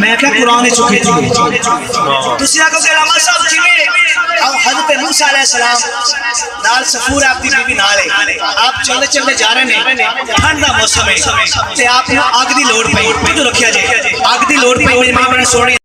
मैं क्या कुरान चुकी थी तुसी आखो के लामा साहब जिवें हजरत मूसा अलैहि सलाम नाल सफूर आपकी बीवी नाल है आप चलते चलते जा रहे ने ठंड दा मौसम है ते आप अग दी लोड़ पई तो रखिया जे अग दी लोड़ पई मेरी मां बने सोने